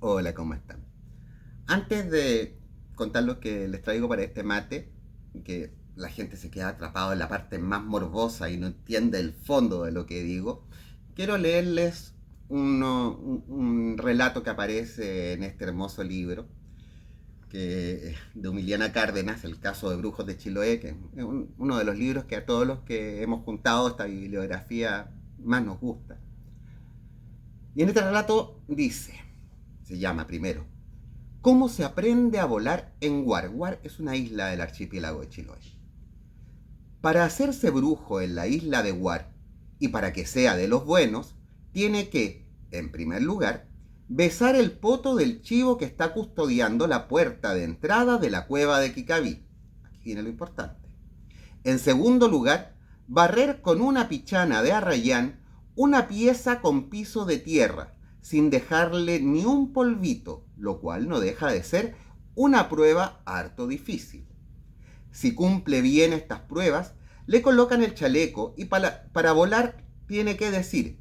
Hola, ¿cómo están? Antes de contar lo que les traigo para este mate, que la gente se queda atrapado en la parte más morbosa y no entiende el fondo de lo que digo, quiero leerles un relato que aparece en este hermoso libro de Humiliana Cárdenas, El caso de Brujos de Chiloé, que es uno de los libros que a todos los que hemos juntado esta bibliografía más nos gusta. Y en este relato dice, se llama primero, ¿Cómo se aprende a volar en Guar? Guar es una isla del archipiélago de Chiloé. Para hacerse brujo en la isla de Guar y para que sea de los buenos, tiene que, en primer lugar, besar el poto del chivo que está custodiando la puerta de entrada de la cueva de Kikaví. Aquí viene lo importante. En segundo lugar, barrer con una pichana de arrayán una pieza con piso de tierra, sin dejarle ni un polvito, lo cual no deja de ser una prueba harto difícil. Si cumple bien estas pruebas, le colocan el chaleco y para volar tiene que decir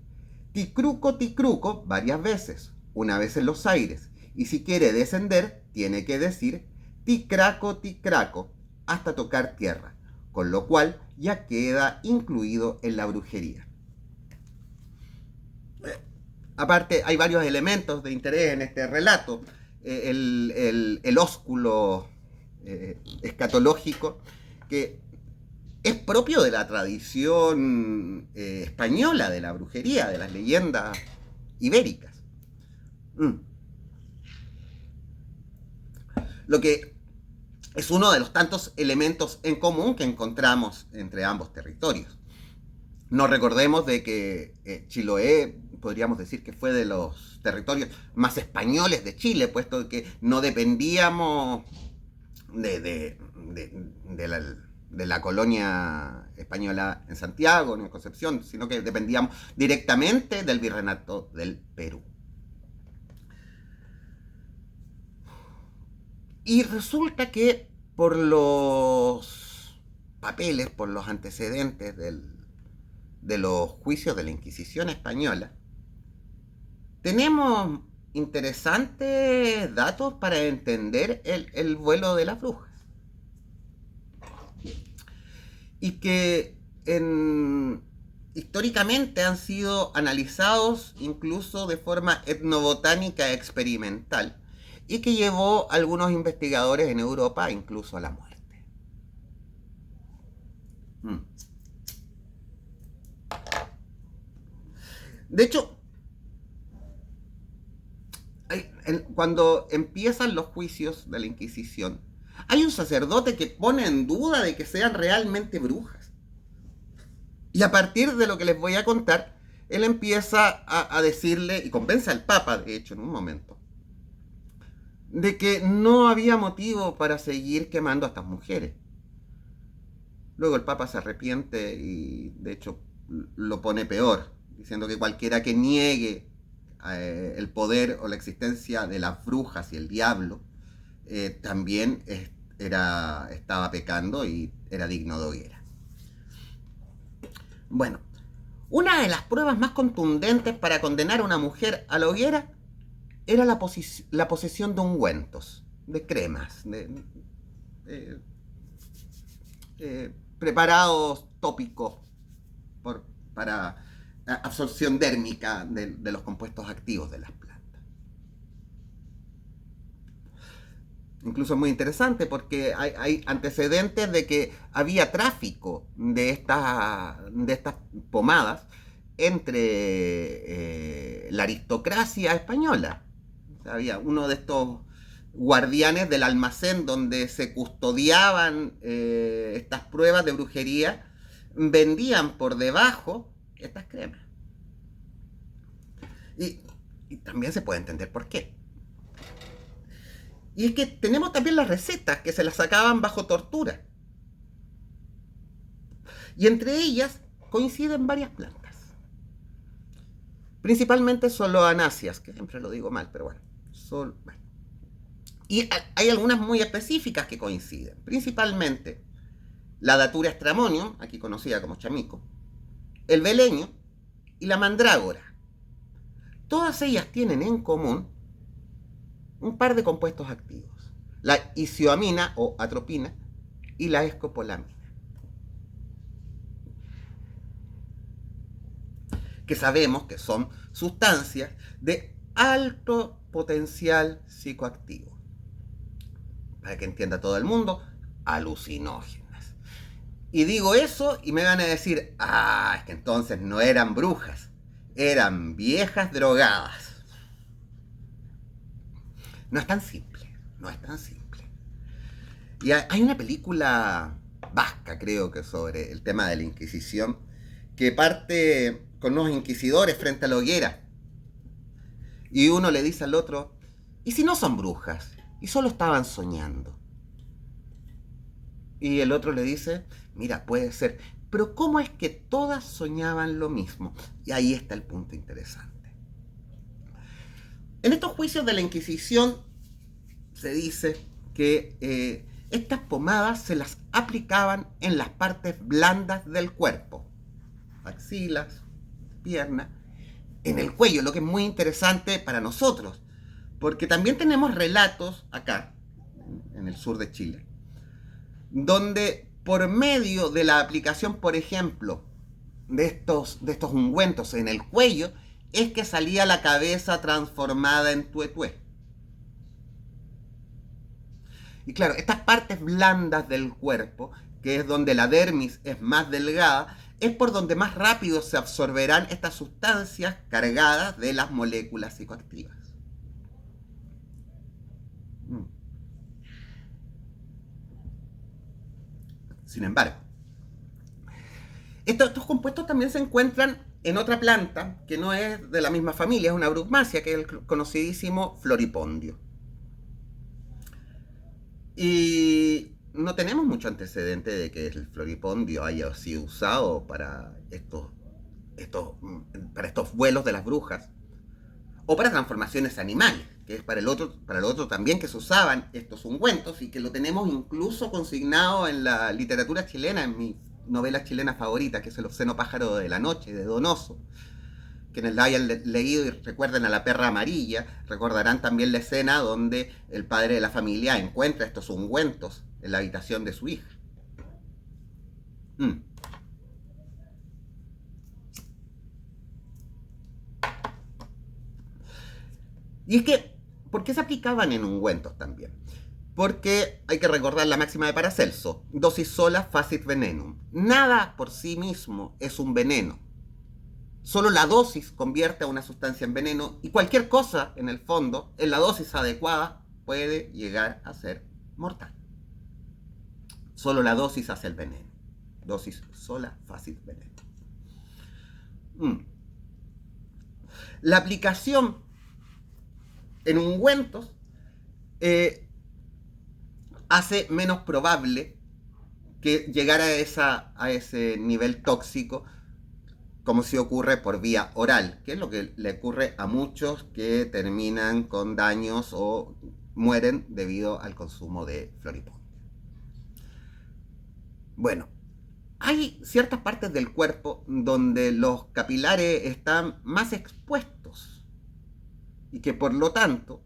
ticruco varias veces, una vez en los aires, y si quiere descender, tiene que decir ticraco, hasta tocar tierra, con lo cual ya queda incluido en la brujería. Aparte, hay varios elementos de interés en este relato. El ósculo escatológico, que es propio de la tradición española, de la brujería, de las leyendas ibéricas. Mm. Lo que es uno de los tantos elementos en común que encontramos entre ambos territorios. No recordemos de que Chiloé, podríamos decir que fue de los territorios más españoles de Chile, puesto que no dependíamos de la colonia española en Santiago, ni en Concepción, sino que dependíamos directamente del virreinato del Perú. Y resulta que por los papeles, por los antecedentes de los juicios de la Inquisición española, tenemos interesantes datos para entender el vuelo de las brujas. Y que históricamente han sido analizados incluso de forma etnobotánica experimental y que llevó a algunos investigadores en Europa incluso a la muerte. De hecho, cuando empiezan los juicios de la Inquisición, hay un sacerdote que pone en duda de que sean realmente brujas. Y a partir de lo que les voy a contar, él empieza a decirle, y convence al Papa, de hecho, en un momento, de que no había motivo para seguir quemando a estas mujeres. Luego el Papa se arrepiente y, de hecho, lo pone peor, diciendo que cualquiera que niegue el poder o la existencia de las brujas y el diablo también estaba pecando y era digno de hoguera. Bueno, una de las pruebas más contundentes para condenar a una mujer a la hoguera era la posesión de ungüentos, de cremas, preparados tópicos para absorción dérmica de los compuestos activos de las plantas. Incluso es muy interesante porque hay antecedentes de que había tráfico de estas pomadas entre la aristocracia española. O sea, había uno de estos guardianes del almacén donde se custodiaban estas pruebas de brujería, vendían por debajo estas cremas. Y también se puede entender por qué. Y es que tenemos también las recetas que se las sacaban bajo tortura. Y entre ellas coinciden varias plantas. Principalmente soloanáceas, que siempre lo digo mal, pero bueno. Y hay algunas muy específicas que coinciden. Principalmente la Datura stramonium, aquí conocida como chamico, el beleño y la mandrágora. Todas ellas tienen en común un par de compuestos activos, la isioamina o atropina y la escopolamina, que sabemos que son sustancias de alto potencial psicoactivo. Para que entienda todo el mundo, alucinógenas. Y digo eso y me van a decir, es que entonces no eran brujas, eran viejas drogadas. No es tan simple, no es tan simple. Y hay una película vasca, creo que, sobre el tema de la Inquisición, que parte con unos inquisidores frente a la hoguera. Y uno le dice al otro, ¿y si no son brujas? Y solo estaban soñando. Y el otro le dice, mira, puede ser, pero ¿cómo es que todas soñaban lo mismo? Y ahí está el punto interesante. En estos juicios de la Inquisición se dice que estas pomadas se las aplicaban en las partes blandas del cuerpo, axilas, piernas, en el cuello, lo que es muy interesante para nosotros, porque también tenemos relatos acá, en el sur de Chile, donde por medio de la aplicación, por ejemplo, de estos ungüentos en el cuello, es que salía la cabeza transformada en tuetué. Y claro, estas partes blandas del cuerpo, que es donde la dermis es más delgada, es por donde más rápido se absorberán estas sustancias cargadas de las moléculas psicoactivas. Sin embargo, estos compuestos también se encuentran en otra planta que no es de la misma familia, es una brugmácea, que es el conocidísimo floripondio. Y no tenemos mucho antecedente de que el floripondio haya sido usado para para estos vuelos de las brujas o para transformaciones animales, que es para el otro también que se usaban estos ungüentos y que lo tenemos incluso consignado en la literatura chilena, en mi novela chilena favorita, que es El obsceno pájaro de la noche, de Donoso. Quienes la hayan leído y recuerden a la perra amarilla, recordarán también la escena donde el padre de la familia encuentra estos ungüentos en la habitación de su hija. Y es que, ¿por qué se aplicaban en ungüentos también? Porque hay que recordar la máxima de Paracelso, dosis sola facit venenum. Nada por sí mismo es un veneno. Solo la dosis convierte a una sustancia en veneno y cualquier cosa, en el fondo, en la dosis adecuada, puede llegar a ser mortal. Solo la dosis hace el veneno. Dosis sola facit venenum. La aplicación en ungüentos hace menos probable que llegar a ese nivel tóxico como si ocurre por vía oral, que es lo que le ocurre a muchos que terminan con daños o mueren debido al consumo de floripondio. Bueno, hay ciertas partes del cuerpo donde los capilares están más expuestos y que por lo tanto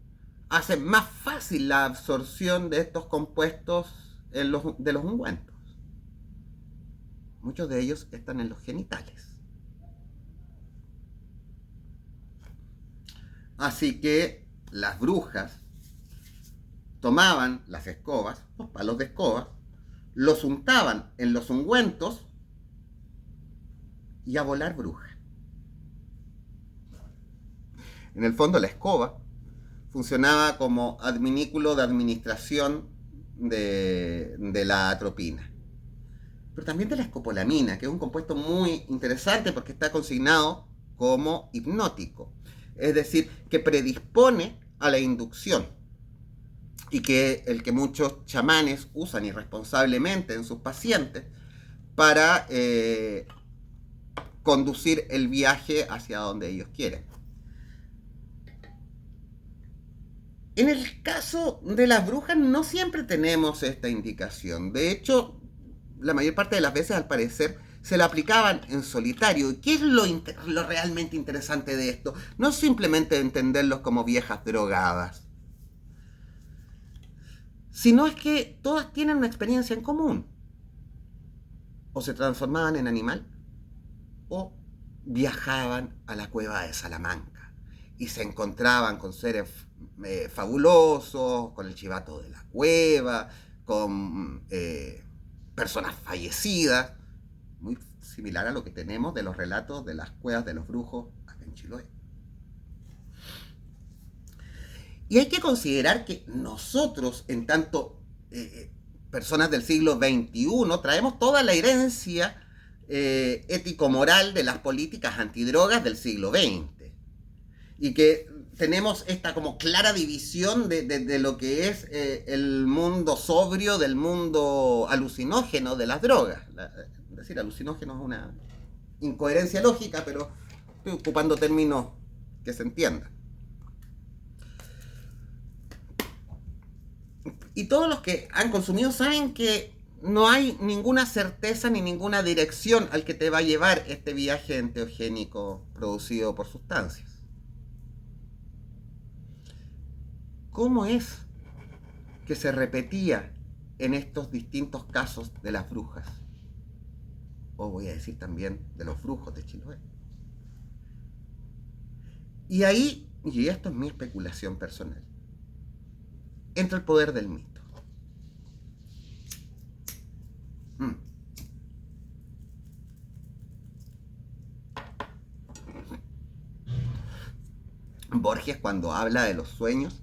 hacen más fácil la absorción de estos compuestos de los ungüentos. Muchos de ellos están en los genitales. Así que las brujas tomaban las escobas, los palos de escoba, los untaban en los ungüentos y a volar bruja. En el fondo la escoba funcionaba como adminículo de administración de la atropina, pero también de la escopolamina, que es un compuesto muy interesante porque está consignado como hipnótico, es decir, que predispone a la inducción y que el que muchos chamanes usan irresponsablemente en sus pacientes para conducir el viaje hacia donde ellos quieren. En el caso de las brujas no siempre tenemos esta indicación. De hecho, la mayor parte de las veces, al parecer, se la aplicaban en solitario. ¿Y qué es lo realmente interesante de esto? No es simplemente entenderlos como viejas drogadas, sino es que todas tienen una experiencia en común. O se transformaban en animal, o viajaban a la cueva de Salamanca y se encontraban con seres fabulosos, con el chivato de la cueva, con personas fallecidas, muy similar a lo que tenemos de los relatos de las cuevas de los brujos acá en Chiloé. Y hay que considerar que nosotros, en tanto personas del siglo XXI, traemos toda la herencia ético-moral de las políticas antidrogas del siglo XX. Y que tenemos esta como clara división de lo que es el mundo sobrio del mundo alucinógeno de las drogas. Es decir, alucinógeno es una incoherencia lógica, pero estoy ocupando términos que se entiendan. Y todos los que han consumido saben que no hay ninguna certeza ni ninguna dirección al que te va a llevar este viaje enteogénico producido por sustancias. ¿Cómo es que se repetía en estos distintos casos de las brujas? O voy a decir también de los brujos de Chiloé. Y ahí, y esto es mi especulación personal, entra el poder del mito. Borges, cuando habla de los sueños,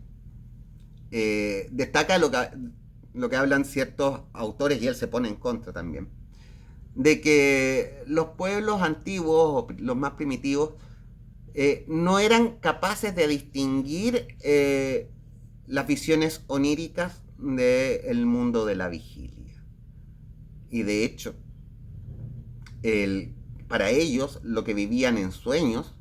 destaca lo que hablan ciertos autores, y él se pone en contra también, de que los pueblos antiguos, o los más primitivos, no eran capaces de distinguir las visiones oníricas del mundo de la vigilia. Y de hecho, para ellos lo que vivían en sueños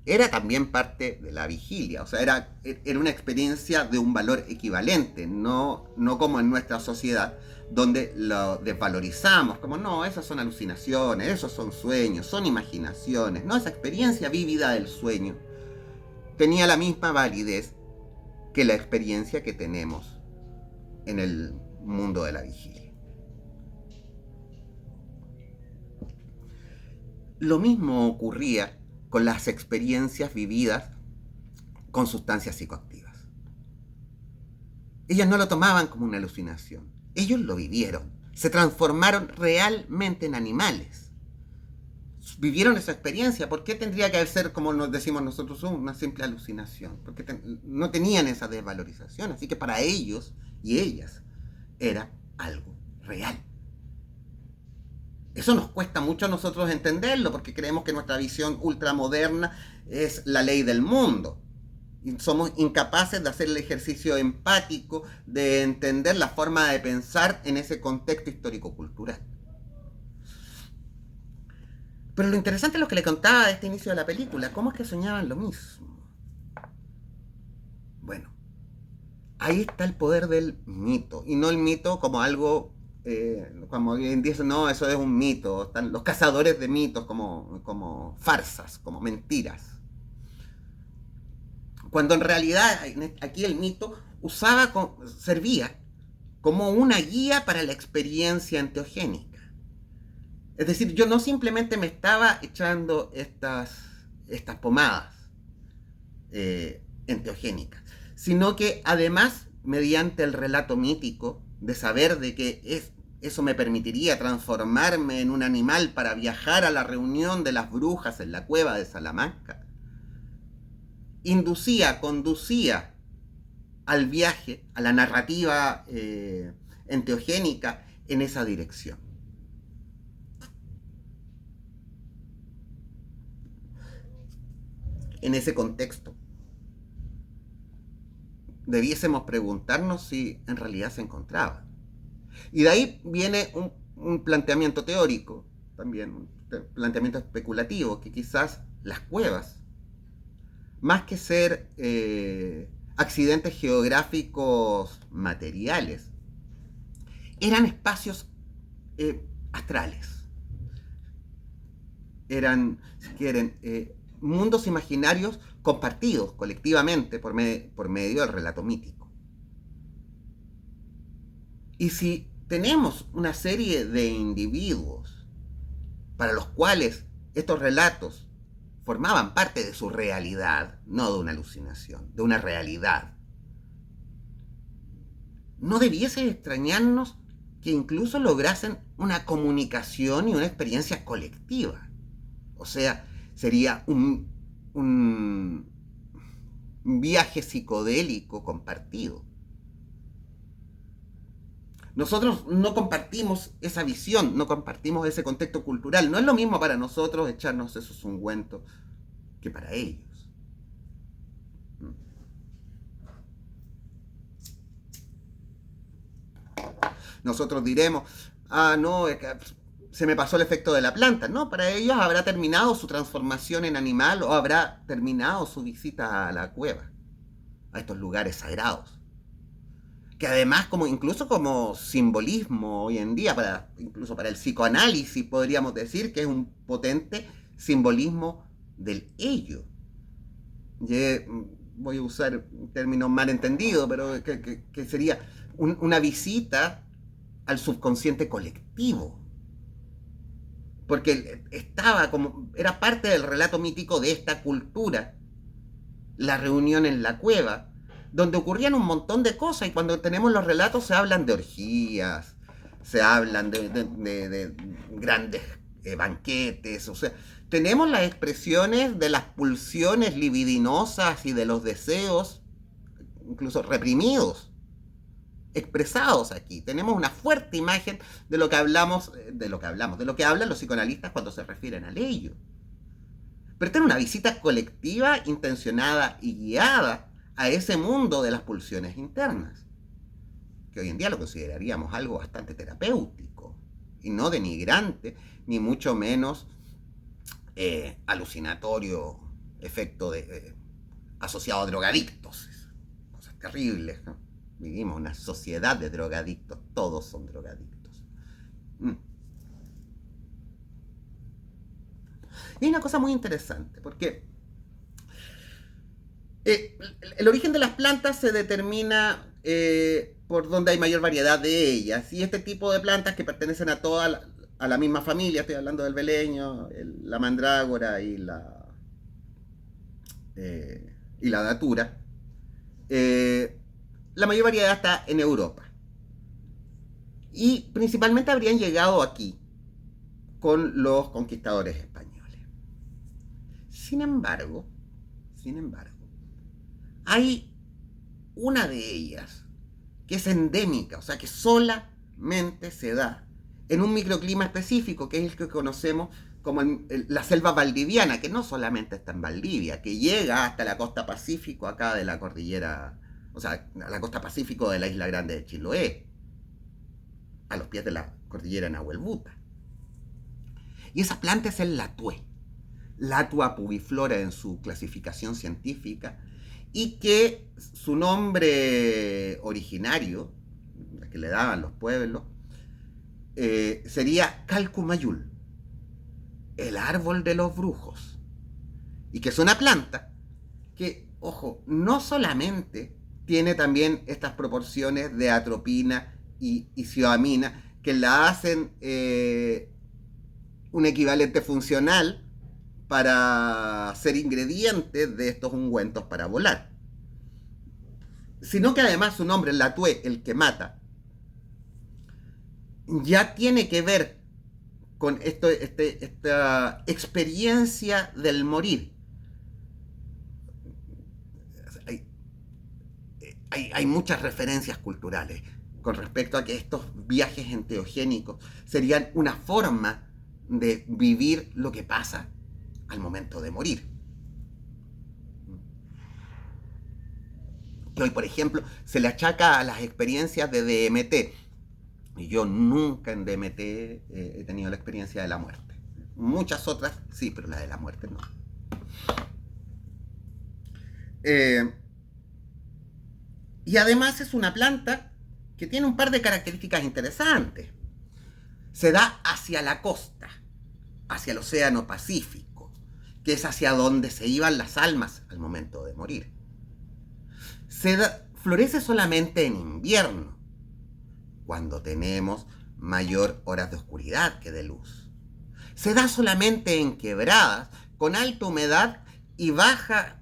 era también parte de la vigilia, o sea, era una experiencia de un valor equivalente, no como en nuestra sociedad, donde lo desvalorizamos, como no, esas son alucinaciones, esos son sueños, son imaginaciones. No, esa experiencia vívida del sueño tenía la misma validez que la experiencia que tenemos en el mundo de la vigilia. Lo mismo ocurría con las experiencias vividas con sustancias psicoactivas. Ellos no lo tomaban como una alucinación, ellos lo vivieron, se transformaron realmente en animales, vivieron esa experiencia. ¿Por qué tendría que ser, como nos decimos nosotros, una simple alucinación? Porque no tenían esa desvalorización, así que para ellos y ellas era algo real. Eso nos cuesta mucho a nosotros entenderlo, porque creemos que nuestra visión ultramoderna es la ley del mundo. Y somos incapaces de hacer el ejercicio empático, de entender la forma de pensar en ese contexto histórico-cultural. Pero lo interesante es lo que le contaba de este inicio de la película. ¿Cómo es que soñaban lo mismo? Bueno, ahí está el poder del mito. Y no el mito como algo... como alguien dice, no, eso es un mito. Están los cazadores de mitos como farsas, como mentiras. Cuando en realidad aquí el mito servía como una guía para la experiencia enteogénica. Es decir, yo no simplemente me estaba echando estas pomadas enteogénicas, sino que además, mediante el relato mítico, de saber de que eso me permitiría transformarme en un animal para viajar a la reunión de las brujas en la cueva de Salamanca, conducía al viaje, a la narrativa enteogénica en esa dirección. En ese contexto, debiésemos preguntarnos si en realidad se encontraba. Y de ahí viene un planteamiento teórico, también un planteamiento especulativo, que quizás las cuevas, más que ser accidentes geográficos materiales, eran espacios astrales. Eran, si quieren, mundos imaginarios compartidos colectivamente por medio del relato mítico. Y si tenemos una serie de individuos para los cuales estos relatos formaban parte de su realidad, no de una alucinación, de una realidad, no debiese extrañarnos que incluso lograsen una comunicación y una experiencia colectiva. O sea, sería un viaje psicodélico compartido. Nosotros no compartimos esa visión, no compartimos ese contexto cultural. No es lo mismo para nosotros echarnos esos ungüentos que para ellos. Nosotros diremos, ah, no, es que se me pasó el efecto de la planta. No, para ellos habrá terminado su transformación en animal o habrá terminado su visita a la cueva, a estos lugares sagrados. Que además, como incluso como simbolismo hoy en día, incluso para el psicoanálisis, podríamos decir que es un potente simbolismo del ello. Voy a usar un término mal entendido, pero que sería una visita al subconsciente colectivo. Porque era parte del relato mítico de esta cultura, la reunión en la cueva, donde ocurrían un montón de cosas, y cuando tenemos los relatos se hablan de orgías, se hablan de grandes banquetes, o sea, tenemos las expresiones de las pulsiones libidinosas y de los deseos, incluso reprimidos, expresados aquí. Tenemos una fuerte imagen de lo que hablan los psicoanalistas cuando se refieren al ello. Pero esta es una visita colectiva, intencionada y guiada a ese mundo de las pulsiones internas, que hoy en día lo consideraríamos algo bastante terapéutico y no denigrante, ni mucho menos alucinatorio, efecto asociado a drogadictos. Cosas terribles, ¿no? Vivimos una sociedad de drogadictos, todos son drogadictos. Y hay una cosa muy interesante, porque el origen de las plantas se determina por donde hay mayor variedad de ellas. Y este tipo de plantas que pertenecen a toda a la misma familia, estoy hablando del beleño, la mandrágora y la datura, la mayor variedad está en Europa. Y principalmente habrían llegado aquí con los conquistadores españoles. Sin embargo, hay una de ellas que es endémica, o sea, que solamente se da en un microclima específico, que es el que conocemos como la selva valdiviana, que no solamente está en Valdivia, que llega hasta la costa pacífico acá de la cordillera, o sea, a la costa pacífico de la isla grande de Chiloé, a los pies de la cordillera Nahuelbuta. Y esa planta es el latué, Latua pubiflora en su clasificación científica, y que su nombre originario, que le daban los pueblos, sería Calcumayul, el árbol de los brujos, y que es una planta que, ojo, no solamente tiene también estas proporciones de atropina y cioamina que la hacen un equivalente funcional para ser ingredientes de estos ungüentos para volar, sino que además su nombre, el latué, el que mata, ya tiene que ver con esta experiencia del morir. Hay muchas referencias culturales con respecto a que estos viajes enteogénicos serían una forma de vivir lo que pasa al momento de morir. Que hoy, por ejemplo, se le achaca a las experiencias de DMT. Y yo nunca en DMT he tenido la experiencia de la muerte. Muchas otras sí, pero la de la muerte no. Y además es una planta que tiene un par de características interesantes. Se da hacia la costa, hacia el océano Pacífico, que es hacia donde se iban las almas al momento de morir. Florece solamente en invierno, cuando tenemos mayor horas de oscuridad que de luz. Se da solamente en quebradas con alta humedad y baja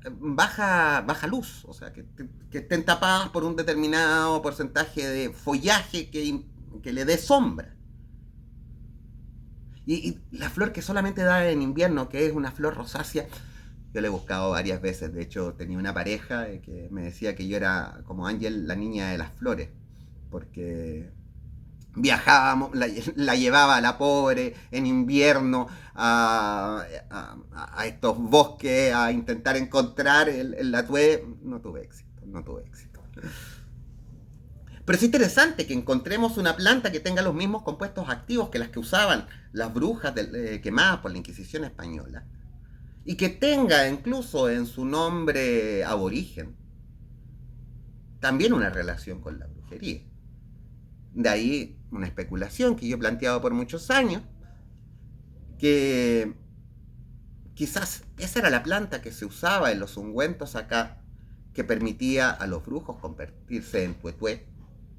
luz, o sea, que estén tapadas por un determinado porcentaje de follaje que le dé sombra. Y la flor que solamente da en invierno, que es una flor rosácea, yo la he buscado varias veces. De hecho, tenía una pareja que me decía que yo era como Ángel, la niña de las flores, porque viajábamos, la llevaba a la pobre en invierno a estos bosques a intentar encontrar el atué. No tuve éxito, no tuve éxito. Pero es interesante que encontremos una planta que tenga los mismos compuestos activos que las que usaban las brujas quemadas por la Inquisición española y que tenga incluso en su nombre aborigen también una relación con la brujería. De ahí una especulación que yo he planteado por muchos años, que quizás esa era la planta que se usaba en los ungüentos acá, que permitía a los brujos convertirse en tuetué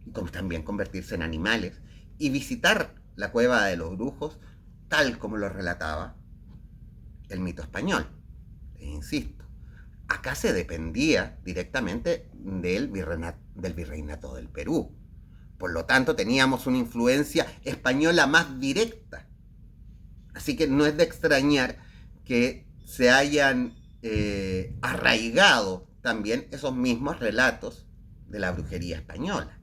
y también convertirse en animales y visitar la cueva de los brujos tal como lo relataba el mito español. E insisto, acá se dependía directamente del virreinato del Perú. Por lo tanto, teníamos una influencia española más directa. Así que no es de extrañar que se hayan arraigado también esos mismos relatos de la brujería española.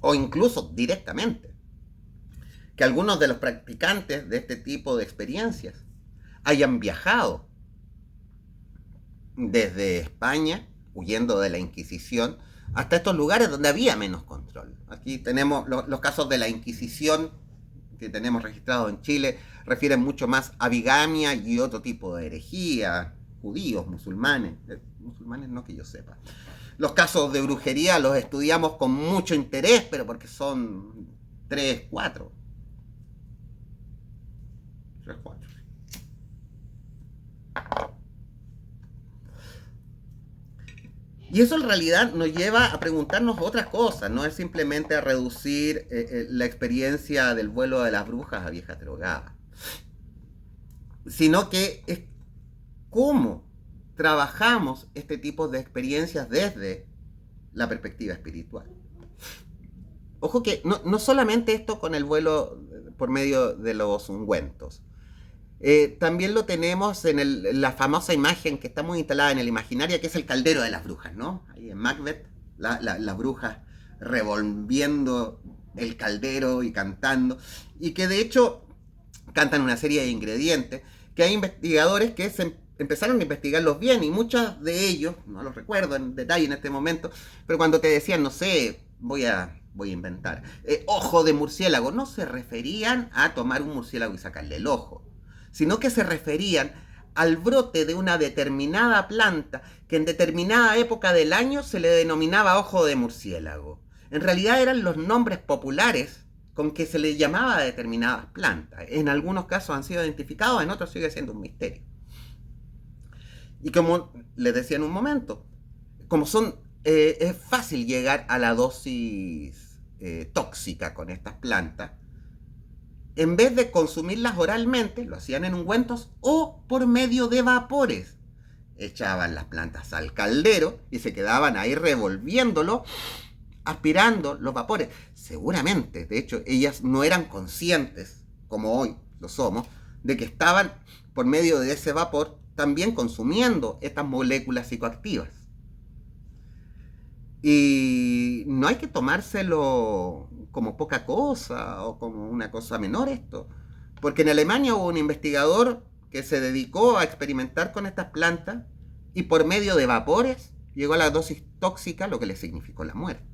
O incluso directamente, que algunos de los practicantes de este tipo de experiencias hayan viajado desde España, huyendo de la Inquisición, hasta estos lugares donde había menos control. Aquí tenemos los casos de la Inquisición que tenemos registrados en Chile, refieren mucho más a bigamia y otro tipo de herejía, judíos, musulmanes no que yo sepa. Los casos de brujería los estudiamos con mucho interés, pero porque son 3, 4. Y eso en realidad nos lleva a preguntarnos otras cosas, no es simplemente a reducir la experiencia del vuelo de las brujas a viejas drogadas, sino que es cómo trabajamos este tipo de experiencias desde la perspectiva espiritual. Ojo que no solamente esto con el vuelo por medio de los ungüentos. También lo tenemos en la famosa imagen que está muy instalada en el imaginario, que es el caldero de las brujas, ¿no? Ahí en Macbeth, las brujas revolviendo el caldero y cantando, y que de hecho cantan una serie de ingredientes, que hay investigadores que empezaron a investigarlos bien, y muchos de ellos, no los recuerdo en detalle en este momento, pero cuando te decían, no sé, voy a inventar, ojo de murciélago, no se referían a tomar un murciélago y sacarle el ojo, sino que se referían al brote de una determinada planta que en determinada época del año se le denominaba ojo de murciélago. En realidad eran los nombres populares con que se le llamaba a determinadas plantas. En algunos casos han sido identificados, en otros sigue siendo un misterio. Y como les decía en un momento, como es fácil llegar a la dosis tóxica con estas plantas, en vez de consumirlas oralmente, lo hacían en ungüentos o por medio de vapores. Echaban las plantas al caldero y se quedaban ahí revolviéndolo, aspirando los vapores. Seguramente, de hecho, ellas no eran conscientes, como hoy lo somos, de que estaban, por medio de ese vapor, también consumiendo estas moléculas psicoactivas. Y no hay que tomárselo como poca cosa o como una cosa menor esto, porque en Alemania hubo un investigador que se dedicó a experimentar con estas plantas y por medio de vapores llegó a la dosis tóxica, lo que le significó la muerte.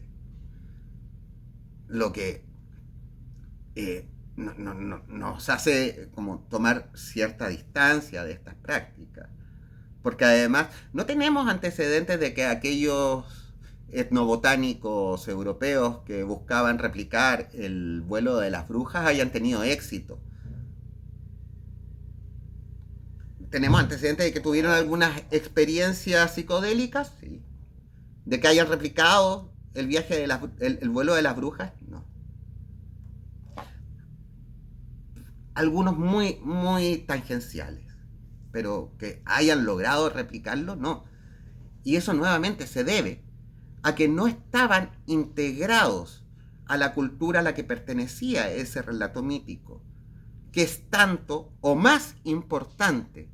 Lo que nos hace como tomar cierta distancia de estas prácticas, porque además no tenemos antecedentes de que aquellos etnobotánicos europeos que buscaban replicar el vuelo de las brujas hayan tenido éxito. Tenemos antecedentes de que tuvieron algunas experiencias psicodélicas, sí, ¿De que hayan replicado el viaje de el vuelo de las brujas? No. Algunos muy, muy tangenciales, pero que hayan logrado replicarlo, no. Y eso nuevamente se debe a que no estaban integrados a la cultura a la que pertenecía ese relato mítico, que es tanto o más importante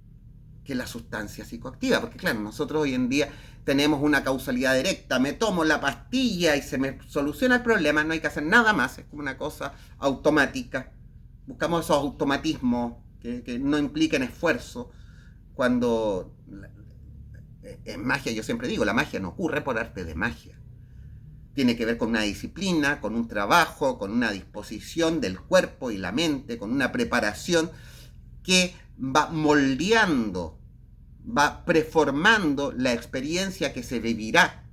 que la sustancia psicoactiva, porque claro, nosotros hoy en día tenemos una causalidad directa, me tomo la pastilla y se me soluciona el problema, no hay que hacer nada más, es como una cosa automática, buscamos esos automatismos que no impliquen esfuerzo, cuando en magia, yo siempre digo, la magia no ocurre por arte de magia, tiene que ver con una disciplina, con un trabajo, con una disposición del cuerpo y la mente, con una preparación que va moldeando, va preformando la experiencia que se vivirá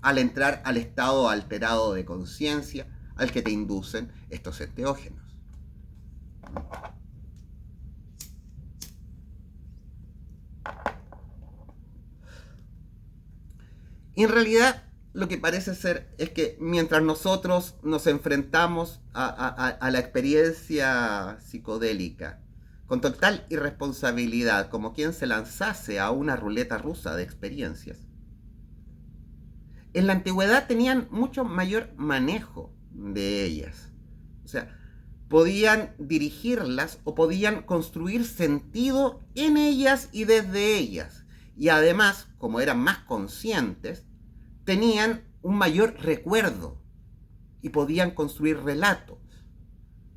al entrar al estado alterado de conciencia al que te inducen estos enteógenos. Y en realidad lo que parece ser es que mientras nosotros nos enfrentamos a la experiencia psicodélica con total irresponsabilidad, como quien se lanzase a una ruleta rusa de experiencias, en la antigüedad tenían mucho mayor manejo de ellas. O sea, podían dirigirlas o podían construir sentido en ellas y desde ellas. Y además, como eran más conscientes, tenían un mayor recuerdo y podían construir relatos.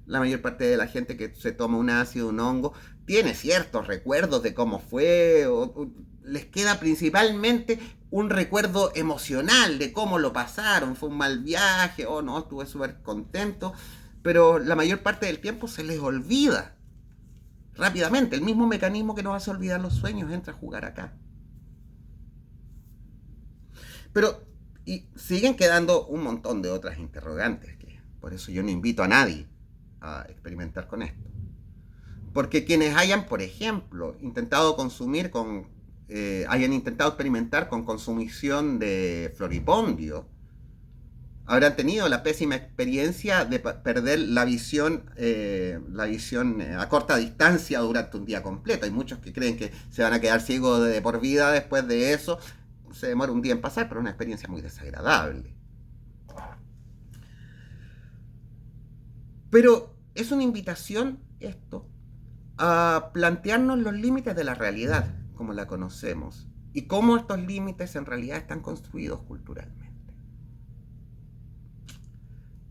La mayor parte de la gente que se toma un ácido, un hongo, tiene ciertos recuerdos de cómo fue, o les queda principalmente un recuerdo emocional de cómo lo pasaron, fue un mal viaje, oh no, estuve súper contento, pero la mayor parte del tiempo se les olvida rápidamente. El mismo mecanismo que nos hace olvidar los sueños entra a jugar acá. Pero y siguen quedando un montón de otras interrogantes, que por eso yo no invito a nadie a experimentar con esto. Porque quienes hayan, por ejemplo, intentado consumir hayan intentado experimentar con consumición de floripondio, habrán tenido la pésima experiencia de perder la visión a corta distancia durante un día completo. Hay muchos que creen que se van a quedar ciegos de por vida después de eso. Se demora un día en pasar, pero es una experiencia muy desagradable. Pero es una invitación esto a plantearnos los límites de la realidad como la conocemos y cómo estos límites en realidad están construidos culturalmente.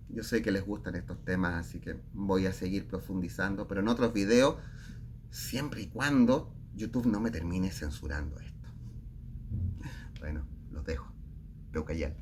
Yo sé que les gustan estos temas, así que voy a seguir profundizando, pero en otros videos, siempre y cuando YouTube no me termine censurando esto. Bueno, los dejo. Peucayal.